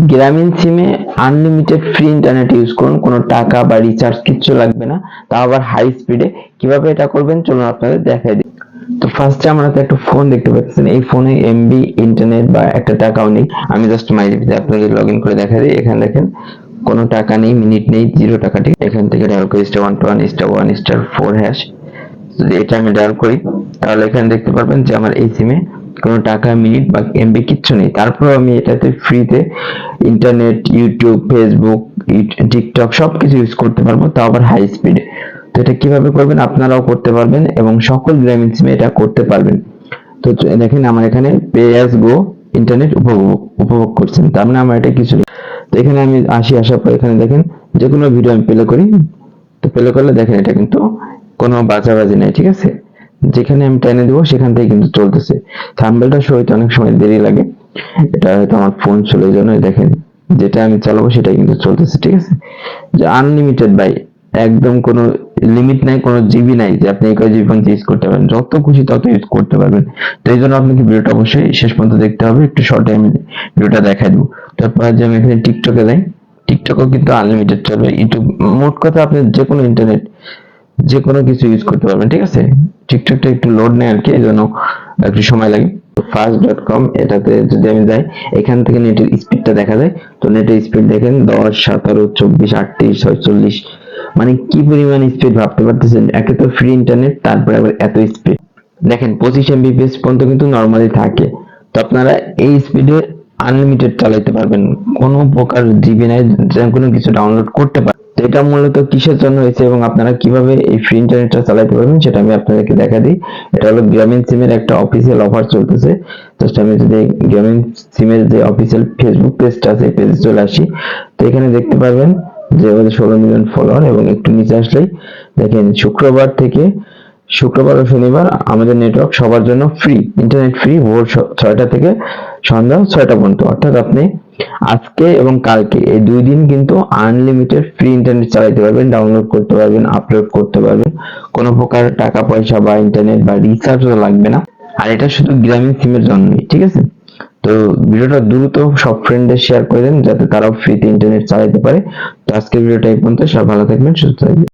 গ্রামীণ সিমে unlimited free internet use করুন, কোনো টাকা বা রিচার্জ কিচ্ছু লাগবে না, তাও আবার হাই স্পিডে। কিভাবে এটা করবেন চলুন আপনাদের দেখাই দিই। তো ফার্স্টে আমরা তো একটা ফোন দেখতে পাচ্ছেন, এই ফোনে এমবি ইন্টারনেট বা একটা টাকাও নেই। আমি জাস্ট মাইলিতে আপনাদের লগ ইন করে দেখা দিই। এখানে দেখেন কোনো টাকা নেই, মিনিট নেই, 0 টাকা। ঠিক, এখান থেকে ডায়াল করে *121*1*4#। যদি এটা আমি ডায়াল করি তাহলে এখানে দেখতে পারবেন যে আমার এই সিমে কোনো টাকা, মিনিট বা এমবি কিচ্ছু নেই। তারপর আমি এটাতে ফ্রিতে ইন্টারনেট, ইউটিউব, ফেসবুক, টিকটক সবকিছু ইউজ করতে পারবো, তাও আবার হাই স্পিডে। তো এটা কিভাবে করবেন আপনারাও করতে পারবেন এবং সকল গ্রামীণ সিমে এটা করতে পারবেন। তো দেখেন আমার এখানে পে অ্যাজ গো ইন্টারনেট উপভোগ করছেন, তার মানে আমার এটা কিছু। তো এখানে আমি আসার পর এখানে দেখেন যে কোনো ভিডিও আমি প্লে করি, তো প্লে করলে দেখেন এটা কিন্তু কোনো বাজাবাজি নেই, ঠিক আছে। যেখানে আমি টেনে দেবো সেখান থেকে কিন্তু চলতেছে। থাম্বনেলটা শো হইতে অনেক সময় দেরি লাগে, এটা হয়তো আমার ফোন ছিল এই জন্য। দেখেন যেটা আমি চালাবো সেটাই কিন্তু চলতেছে, ঠিক আছে। যে আনলিমিটেড ভাই, একদম কোনো লিমিট নাই, কোনো জিবি নাই যে আপনি এই কয় জিবি পর্যন্ত ইউজ করতে পারেন, যত খুশি তত ইউজ করতে পারবেন। তো এই জন্য আপনাকে ভিডিওটা অবশ্যই শেষ পর্যন্ত দেখতে হবে। একটু শর্টে আমি ভিডিওটা দেখাই দেবো। তারপর যে আমি এখানে টিকটকে যাই, টিকটকও কিন্তু আনলিমিটেড চলবে। ইউটিউব, মোট কথা আপনি যে কোনো ইন্টারনেট, যে কোনো কিছু ইউজ করতে পারবেন, ঠিক আছে। টিকটকটা একটু লোড নেয় আর কি, এই জন্য একটু সময় লাগে। fast.com, এটাতে যদি আমি যাই, এখান থেকে নেটের স্পিডটা দেখা যায়। তো নেটের স্পিড দেখেন 10, 17, 24, 38, 46, মানে কি পরিমাণ স্পিড ভাবতে পারতেছেন। একে তো ফ্রি ইন্টারনেট, তারপরে আবার এত স্পিড। দেখেন 25 MBPS পর্যন্ত কিন্তু নরমালি থাকে। তো আপনারা এই স্পিডে আনলিমিটেড চালাইতে পারবেন, কোনো প্রকার জিবি নাই, কোনো কিছু ডাউনলোড করতে পারবেন। তো এটা মূলত কিসের জন্য হয়েছে এবং আপনারা কিভাবে এই ফ্রি ইন্টারনেটটা চালাতে পারবেন সেটা আমি আপনাদেরকে দেখা দিই। এটা হলো গ্রামীণ সিমের একটা অফিসিয়াল অফার চলতেছে। জাস্ট আমি যদি গ্রামীণ সিমের যে অফিসিয়াল ফেসবুক পেজটা আছে, পেজে চলে আসি, তো এখানে দেখতে পারবেন যে আমাদের 16 মিলিয়ন ফলোয়ার। এবং একটু নিচে আসলেই দেখেন শুক্রবার ও শনিবার আমাদের নেটওয়ার্ক সবার জন্য ফ্রি, ইন্টারনেট ফ্রি, ভোর 6টা থেকে সন্ধ্যা 6টা পর্যন্ত। অর্থাৎ আপনি আজকে এবং কালকে এই 2 দিন কিন্তু আনলিমিটেড ফ্রি ইন্টারনেট চালাতে পারবেন, ডাউনলোড করতে পারবেন, আপলোড করতে পারবেন। কোনো প্রকার টাকা পয়সা বা ইন্টারনেট বা রিচার্জও লাগবে না। আর এটা শুধু গ্রামীণ সিমের জন্যই, ঠিক আছে। তো ভিডিওটা দ্রুত সব ফ্রেন্ডদের শেয়ার করে দেন যাতে তারাও ফ্রিতে ইন্টারনেট চালাতে পারে। তো আজকের ভিডিওটা এই পর্যন্ত। সব ভালো থাকবেন, সুস্থ থাকবেন।